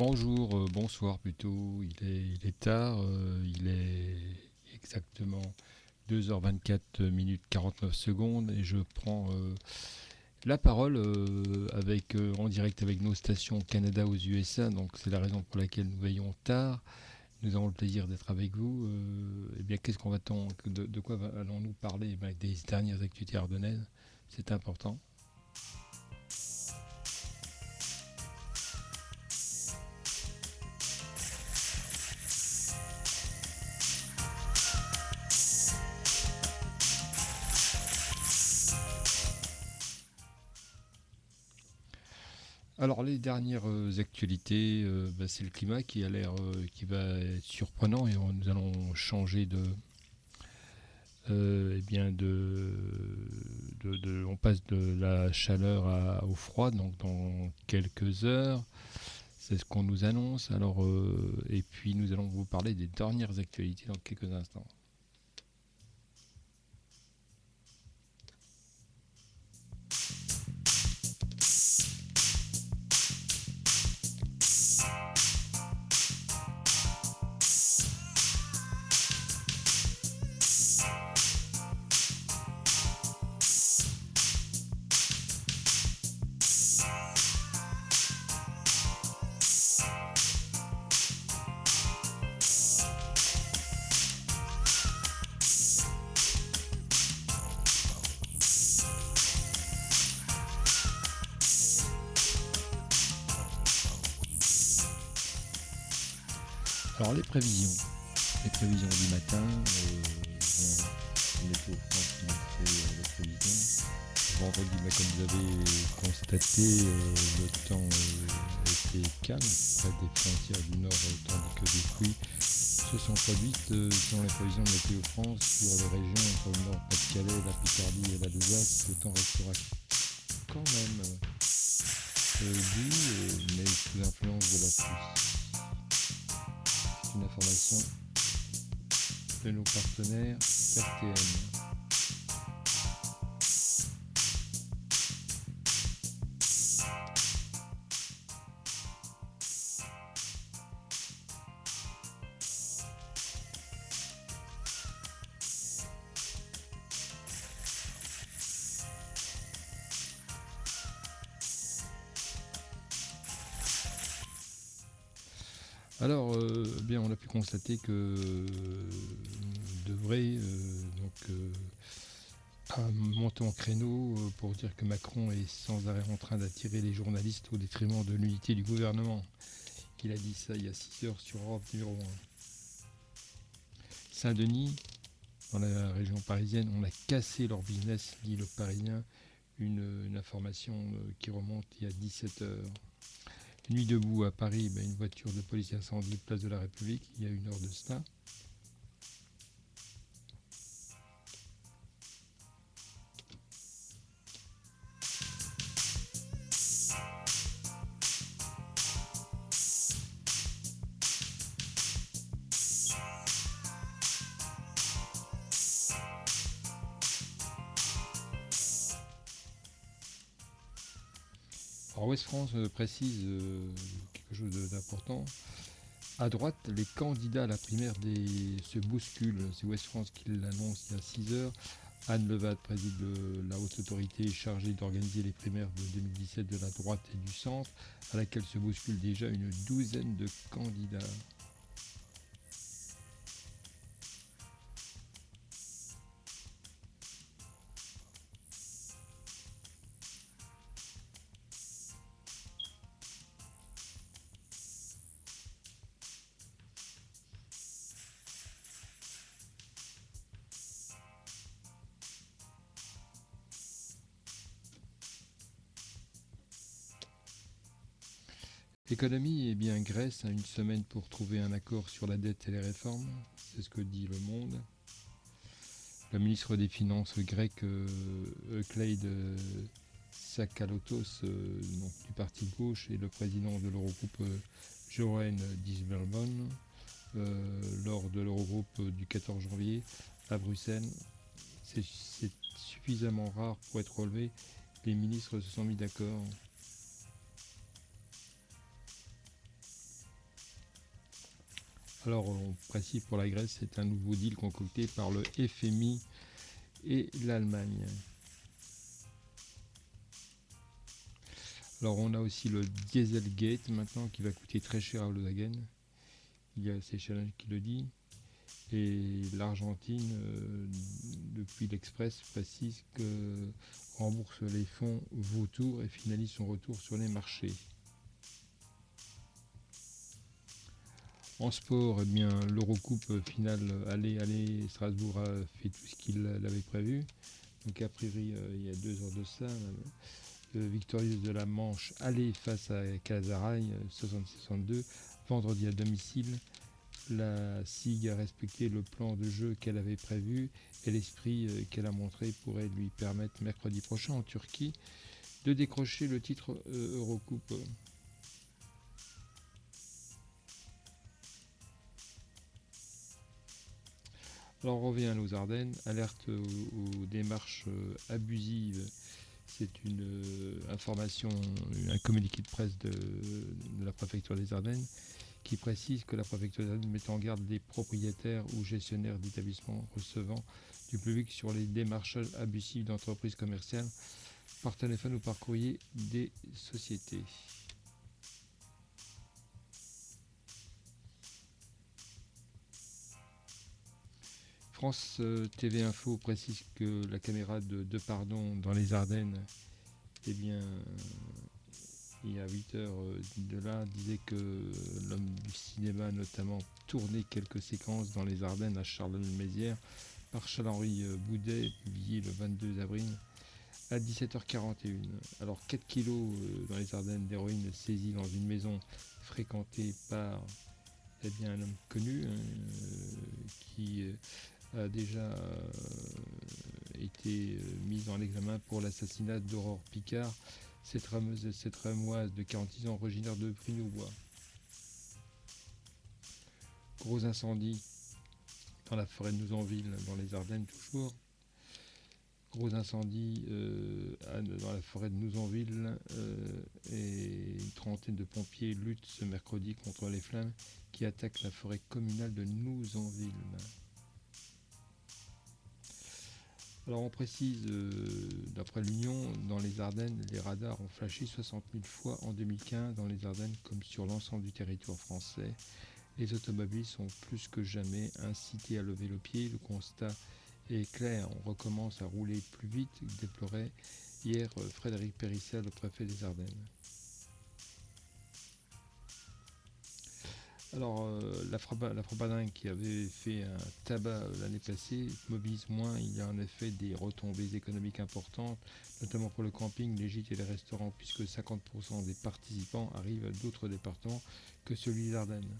Bonjour, bonsoir plutôt. Il est tard, il est exactement 2h24 minutes 49 secondes et je prends la parole en direct avec nos stations au Canada aux USA. Donc c'est la raison pour laquelle nous veillons tard. Nous avons le plaisir d'être avec vous. Eh bien, qu'est-ce qu'on va-t-on, de quoi allons-nous parler? Eh bien, des dernières activités ardennaises. C'est important. Alors les dernières actualités, c'est le climat qui a l'air, qui va être surprenant et nous allons changer eh bien on passe de la chaleur au froid donc dans quelques heures. C'est ce qu'on nous annonce. Alors et puis nous allons vous parler des dernières actualités dans quelques instants. Alors les prévisions du matin. Météo France qui nous fait les prévisions. Vendredi, comme vous avez constaté, le temps était calme près des frontières du nord, tandis que des pluies se sont produites selon les prévisions de Météo France sur les régions entre le nord Pas-de-Calais, la Picardie et la Louvain. Le temps restera quand même doux, mais sous influence de la pluie. C'est une information de nos partenaires RTM. Alors, bien, on a pu constater que devrait monter en créneau pour dire que Macron est sans arrêt en train d'attirer les journalistes au détriment de l'unité du gouvernement. Il a dit ça il y a 6 heures sur Europe numéro 1. Saint-Denis, dans la région parisienne, on a cassé leur business, dit le Parisien, une information qui remonte il y a 17 heures. Nuit debout à Paris, une voiture de police incendie place de la République, il y a 1 heure de cela. Alors Ouest France précise quelque chose d'important. À droite, les candidats à la primaire se bousculent. C'est Ouest France qui l'annonce il y a 6 heures. Anne Levade préside la haute autorité chargée d'organiser les primaires de 2017 de la droite et du centre, à laquelle se bousculent déjà une douzaine de candidats. Économie, eh bien Grèce a une semaine pour trouver un accord sur la dette et les réformes, c'est ce que dit Le Monde. Le ministre des Finances grec Euclide Sakalotos du parti de gauche et le président de l'Eurogroupe Johan Dijsselbloem lors de l'Eurogroupe du 14 janvier à Bruxelles. C'est suffisamment rare pour être relevé. Les ministres se sont mis d'accord. Alors, on précise pour la Grèce, c'est un nouveau deal concocté par le FMI et l'Allemagne. Alors, on a aussi le Dieselgate maintenant qui va coûter très cher à Volkswagen. Il y a Challenge qui le dit. Et l'Argentine, depuis l'Express, précise que rembourse les fonds vautours et finalise son retour sur les marchés. En sport, eh bien, l'Eurocoupe finale aller Strasbourg a fait tout ce qu'il avait prévu. Donc a priori, il y a 2 heures de ça, victorieuse de la Manche aller face à Calazaraï, 60-62, vendredi à domicile. La SIG a respecté le plan de jeu qu'elle avait prévu et l'esprit qu'elle a montré pourrait lui permettre mercredi prochain en Turquie de décrocher le titre Eurocoupe. Alors on revient aux Ardennes, alerte aux démarches abusives. C'est une information, un communiqué de presse de la préfecture des Ardennes qui précise que la préfecture des Ardennes met en garde les propriétaires ou gestionnaires d'établissements recevant du public sur les démarchages abusifs d'entreprises commerciales par téléphone ou par courrier des sociétés. France TV Info précise que la caméra de Pardon dans les Ardennes, eh bien, il y a 8 heures de là, disait que l'homme du cinéma a notamment tourné quelques séquences dans les Ardennes à Charleville-Mézières par Charles-Henri Boudet, publié le 22 avril à 17h41. Alors 4 kilos dans les Ardennes d'héroïne saisie dans une maison fréquentée par un homme connu qui a déjà été mise en examen pour l'assassinat d'Aurore Picard, cette ramoise de 46 ans originaire de Prinois. Gros incendie dans la forêt de Nouzonville, dans les Ardennes toujours. Gros incendie dans la forêt de Nouzonville et une trentaine de pompiers luttent ce mercredi contre les flammes qui attaquent la forêt communale de Nouzonville. Alors on précise, d'après l'Union, dans les Ardennes, les radars ont flashé 60 000 fois en 2015 dans les Ardennes comme sur l'ensemble du territoire français. Les automobilistes sont plus que jamais incités à lever le pied. Le constat est clair, on recommence à rouler plus vite, déplorait hier Frédéric Périssel, le préfet des Ardennes. Alors, la Frabadingue qui avait fait un tabac l'année passée mobilise moins. Il y a en effet des retombées économiques importantes, notamment pour le camping, les gîtes et les restaurants, puisque 50% des participants arrivent d'autres départements que celui des Ardennes.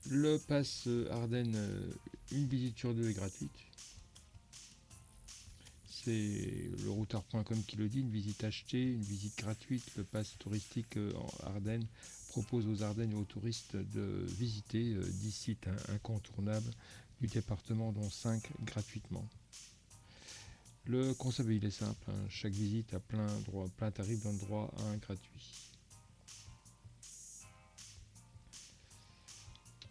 Le pass Ardennes, une visite sur 2 est gratuite. C'est le routard.com qui le dit, une visite achetée, une visite gratuite. Le pass touristique en Ardennes propose aux Ardennes et aux touristes de visiter 10 sites incontournables du département, dont 5 gratuitement. Le concept il est simple, chaque visite a plein tarif donne droit à un gratuit.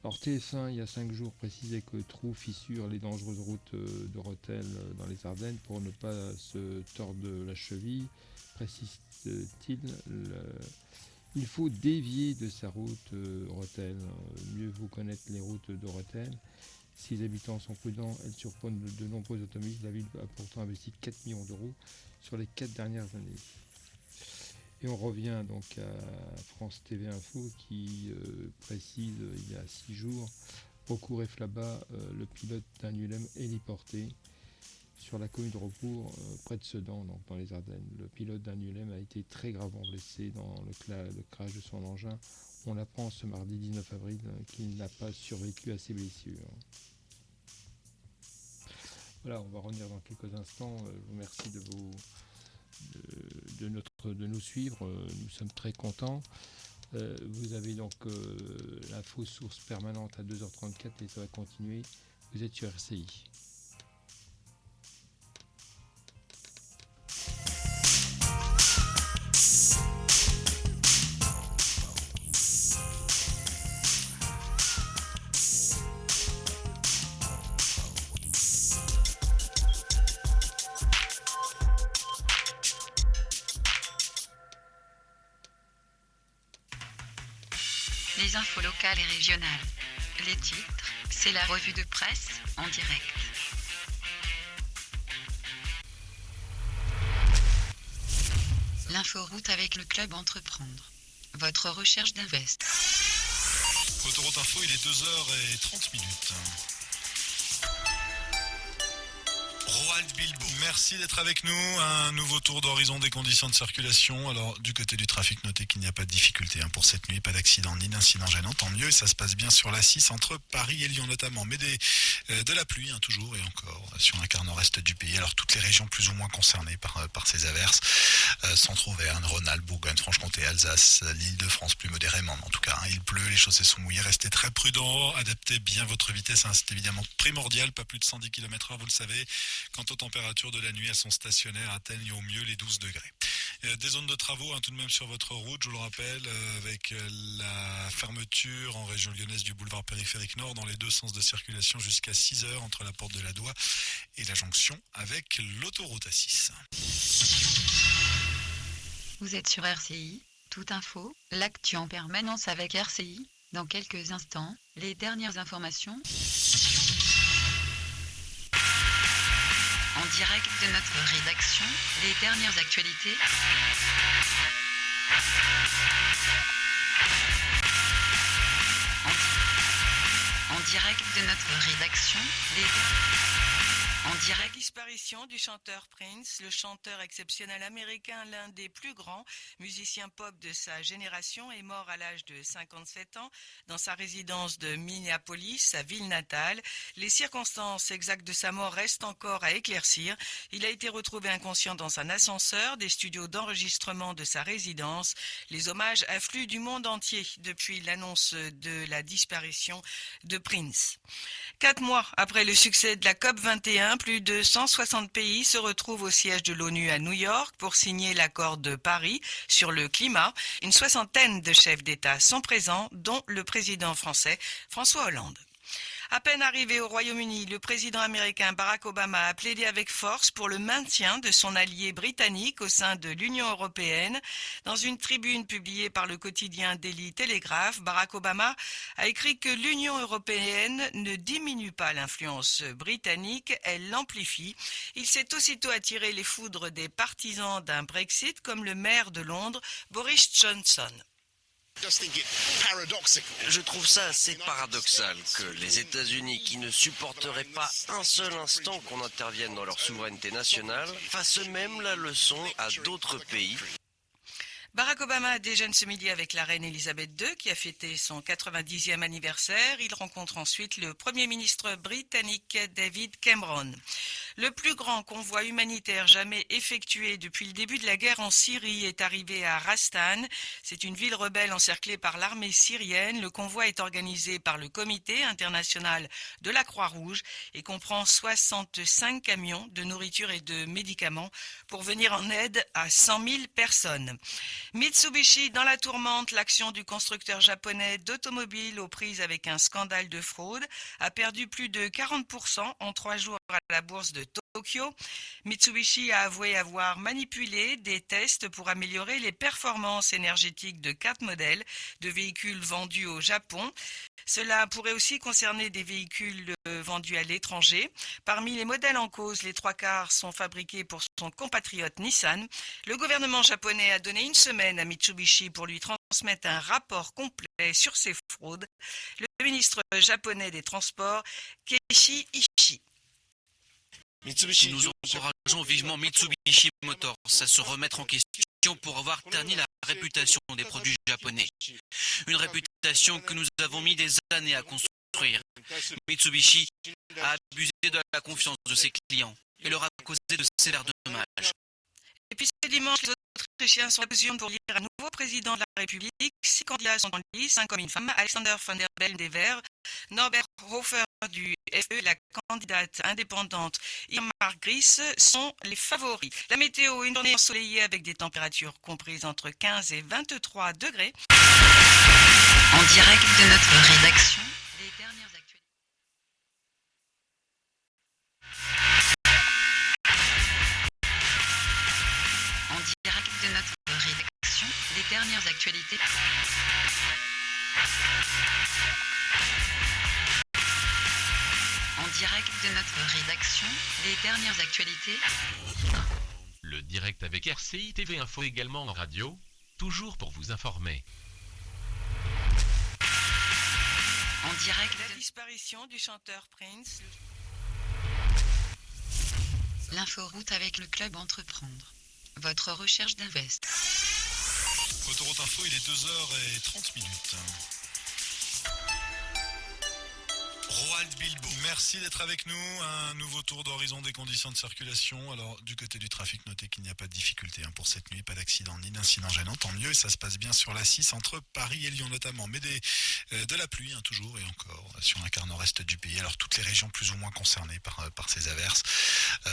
Alors TF1, il y a 5 jours, précisait que trous, fissures, les dangereuses routes de Rethel dans les Ardennes pour ne pas se tordre la cheville, précise-t-il, il faut dévier de sa route Rethel. Mieux vaut connaître les routes de Rethel. Si les habitants sont prudents, elles surprennent de nombreux automobilistes. La ville a pourtant investi 4 millions d'euros sur les 4 dernières années. Et on revient donc à France TV Info qui précise il y a 6 jours, Recours et Flaba, le pilote d'un ULM héliporté sur la commune de Recours, près de Sedan, donc dans les Ardennes. Le pilote d'un ULM a été très gravement blessé dans le crash de son engin. On apprend ce mardi 19 avril qu'il n'a pas survécu à ses blessures. Voilà, on va revenir dans quelques instants. Je vous remercie de nous suivre. Nous sommes très contents. Vous avez donc l'info source permanente à 2h34 et ça va continuer. Vous êtes sur RCI. les infos locales et régionales. Les titres, c'est la revue de presse, en direct. L'inforoute avec le club Entreprendre. Votre recherche d'invest. Autoroute Info, il est 2h30. Roald Bilbo. Merci d'être avec nous. Un nouveau tour d'horizon des conditions de circulation. Alors, du côté du trafic, notez qu'il n'y a pas de difficulté pour cette nuit. Pas d'accident ni d'incident gênant. Tant mieux. Et ça se passe bien sur la 6 entre Paris et Lyon notamment. Mais de la pluie, toujours et encore sur un quart nord-est du pays. Alors, toutes les régions plus ou moins concernées par ces averses. Centre-Auvergne, Rhône-Alpes, Bourgogne, Franche-Comté, Alsace, l'Île-de-France plus modérément. En tout cas, il pleut, les chaussées sont mouillées. Restez très prudents. Adaptez bien votre vitesse. C'est évidemment primordial. Pas plus de 110 km/h, vous le savez. Quant aux températures de la nuit, elles sont stationnaires, atteignent au mieux les 12 degrés. Des zones de travaux tout de même sur votre route, je vous le rappelle, avec la fermeture en région lyonnaise du boulevard périphérique nord dans les deux sens de circulation jusqu'à 6 heures entre la porte de la Doua et la jonction avec l'autoroute A6. Vous êtes sur RCI, toute info, l'actu en permanence avec RCI. Dans quelques instants, les dernières informations. En direct de notre rédaction, les dernières actualités. En direct de notre rédaction, en direct. La disparition du chanteur Prince, le chanteur exceptionnel américain, l'un des plus grands musiciens pop de sa génération, est mort à l'âge de 57 ans dans sa résidence de Minneapolis, sa ville natale. Les circonstances exactes de sa mort restent encore à éclaircir. Il a été retrouvé inconscient dans un ascenseur des studios d'enregistrement de sa résidence. Les hommages affluent du monde entier depuis l'annonce de la disparition de Prince. 4 mois après le succès de la COP21, plus de 160 pays se retrouvent au siège de l'ONU à New York pour signer l'accord de Paris sur le climat. Une soixantaine de chefs d'État sont présents, dont le président français François Hollande. À peine arrivé au Royaume-Uni, le président américain Barack Obama a plaidé avec force pour le maintien de son allié britannique au sein de l'Union européenne. Dans une tribune publiée par le quotidien Daily Telegraph, Barack Obama a écrit que l'Union européenne ne diminue pas l'influence britannique, elle l'amplifie. Il s'est aussitôt attiré les foudres des partisans d'un Brexit comme le maire de Londres, Boris Johnson. Je trouve ça assez paradoxal que les États-Unis, qui ne supporteraient pas un seul instant qu'on intervienne dans leur souveraineté nationale, fassent eux-mêmes la leçon à d'autres pays. Barack Obama déjeune ce midi avec la reine Elisabeth II qui a fêté son 90e anniversaire. Il rencontre ensuite le Premier ministre britannique David Cameron. Le plus grand convoi humanitaire jamais effectué depuis le début de la guerre en Syrie est arrivé à Rastan. C'est une ville rebelle encerclée par l'armée syrienne. Le convoi est organisé par le Comité international de la Croix-Rouge et comprend 65 camions de nourriture et de médicaments pour venir en aide à 100 000 personnes. Mitsubishi dans la tourmente, l'action du constructeur japonais d'automobiles aux prises avec un scandale de fraude a perdu plus de 40% en 3 jours à la bourse de Tokyo. Mitsubishi a avoué avoir manipulé des tests pour améliorer les performances énergétiques de 4 modèles de véhicules vendus au Japon. Cela pourrait aussi concerner des véhicules vendus à l'étranger. Parmi les modèles en cause, les 3 quarts sont fabriqués pour son compatriote Nissan. Le gouvernement japonais a donné une semaine à Mitsubishi pour lui transmettre un rapport complet sur ces fraudes. Le ministre japonais des Transports, Keiichi Ishii. Nous encourageons vivement Mitsubishi Motors à se remettre en question pour avoir terni la réputation des produits japonais. Une réputation que nous avons mis des années à construire. Mitsubishi a abusé de la confiance de ses clients et leur a causé de sévères dommages. Et puis ce dimanche, les Autrichiens sont à pour lire un nouveau président de la République. 6 candidats sont en lice, 5 hommes et une femme. Alexander Van der Bellen des Verts, Norbert Hofer du FE, la candidate indépendante Irma Gris sont les favoris. La météo, une journée ensoleillée avec des températures comprises entre 15 et 23 degrés. En direct de notre rédaction, les dernières actualités. En direct de notre rédaction, les dernières actualités. En direct de notre rédaction, les dernières actualités. Le direct avec RCI TV Info également en radio, toujours pour vous informer. En direct La disparition du chanteur Prince. l'inforoute avec le club Entreprendre. Votre recherche d'invest. Autoroute Info, il est 2h30. Roald Bilbo. Merci d'être avec nous. Un nouveau tour d'horizon des conditions de circulation. Alors, du côté du trafic, notez qu'il n'y a pas de difficulté pour cette nuit. Pas d'accident ni d'incident gênant. Tant mieux. Et ça se passe bien sur la 6 entre Paris et Lyon notamment. Mais de la pluie, toujours et encore, sur un quart nord-est du pays. Alors, toutes les régions plus ou moins concernées par ces averses.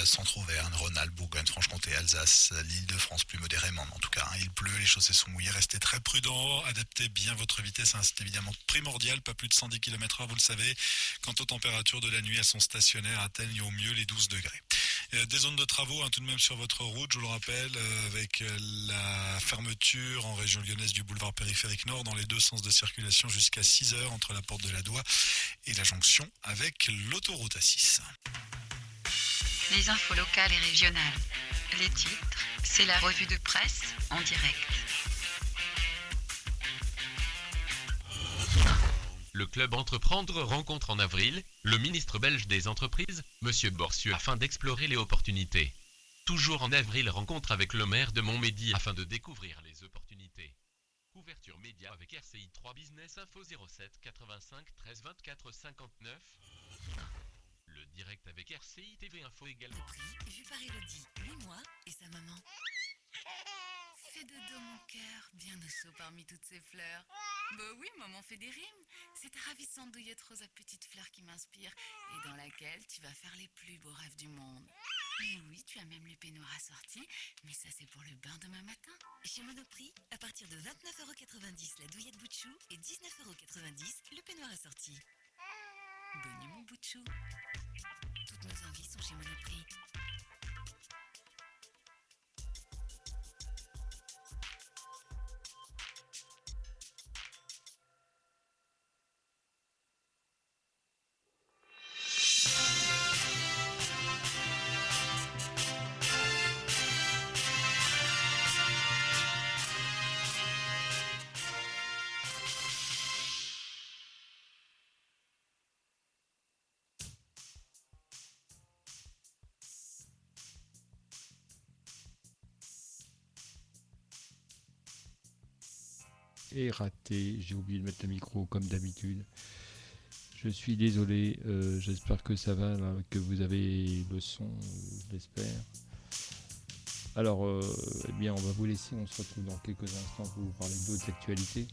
Centre-Auvergne, Rhône-Alpes, Bourgogne, Franche-Comté, Alsace, l'Île-de-France plus modérément. En tout cas, il pleut, les chaussées sont mouillées. Restez très prudents. Adaptez bien votre vitesse. C'est évidemment primordial. Pas plus de 110 km/h, vous le savez. Quant aux températures de la nuit, elles sont stationnaires, atteignent au mieux les 12 degrés. Des zones de travaux tout de même sur votre route, je vous le rappelle, avec la fermeture en région lyonnaise du boulevard périphérique nord dans les deux sens de circulation jusqu'à 6h entre la porte de la Doua et la jonction avec l'autoroute A6. Les infos locales et régionales. Les titres, c'est la revue de presse en direct. Le club Entreprendre rencontre en avril le ministre belge des entreprises, M. Borsieux, afin d'explorer les opportunités. Toujours en avril, rencontre avec le maire de Montmédy afin de découvrir les opportunités. Couverture média avec RCI 3 Business Info 07 85 13 24 59. Le direct avec RCI TV Info également. Vu par Elodie, 8 mois, et sa maman. Fais de dos mon cœur, bien au chaud parmi toutes ces fleurs. Bah oui, maman fait des rimes. C'est ta ravissante douillette rose à petites fleurs qui m'inspire et dans laquelle tu vas faire les plus beaux rêves du monde. Et oui, tu as même les peignoirs assortis, mais ça c'est pour le bain demain matin. Chez Monoprix, à partir de 29,90€ la douillette bout de chou et 19,90€ le peignoir assorti. Bonne nuit mon bout de chou. Toutes nos envies sont chez Monoprix. Et raté, j'ai oublié de mettre le micro comme d'habitude. Je suis désolé, j'espère que ça va, là, que vous avez le son, je l'espère. Alors, eh bien, on va vous laisser, on se retrouve dans quelques instants pour vous parler d'autres actualités.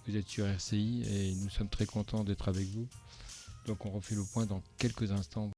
Vous êtes sur RCI et nous sommes très contents d'être avec vous. Donc on refait le point dans quelques instants.